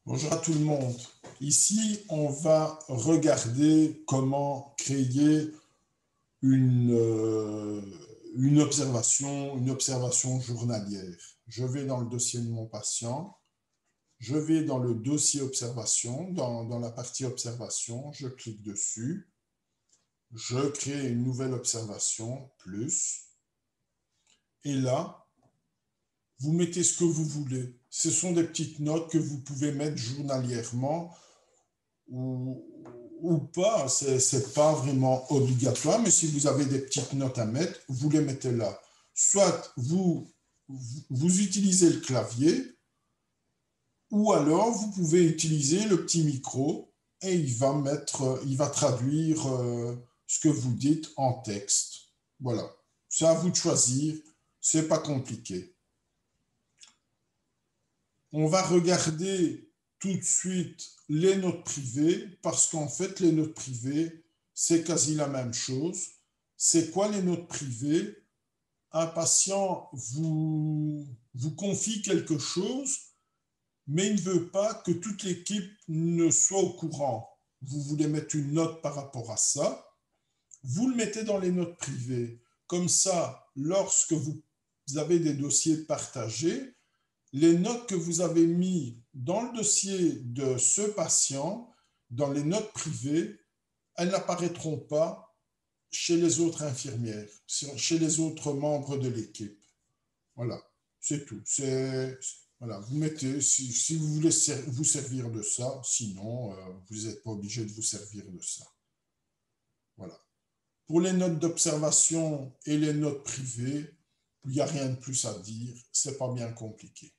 Bonjour à tout le monde. Ici, on va regarder comment créer une, euh, une observation journalière. Je vais dans le dossier de mon patient, je vais dans le dossier observation, dans la partie observation, je clique dessus, je crée une nouvelle observation, plus, et là, vous mettez ce que vous voulez. Ce sont des petites notes que vous pouvez mettre journalièrement ou, ou pas, c'est pas vraiment obligatoire, mais si vous avez des petites notes à mettre, vous les mettez là. Soit vous utilisez le clavier, ou alors vous pouvez utiliser le petit micro et il va traduire ce que vous dites en texte. Voilà. C'est à vous de choisir, c'est pas compliqué. On va regarder tout de suite les notes privées parce qu'en fait, les notes privées, c'est quasi la même chose. C'est quoi les notes privées? Un patient vous confie quelque chose, mais il ne veut pas que toute l'équipe ne soit au courant. Vous voulez mettre une note par rapport à ça, vous le mettez dans les notes privées. Comme ça, lorsque vous avez des dossiers partagés, les notes que vous avez mises dans le dossier de ce patient, dans les notes privées, elles n'apparaîtront pas chez les autres infirmières, chez les autres membres de l'équipe. Voilà, c'est tout. Voilà, vous mettez, si vous voulez vous servir de ça, sinon, vous n'êtes pas obligé de vous servir de ça. Voilà. Pour les notes d'observation et les notes privées, il n'y a rien de plus à dire, c'est pas bien compliqué.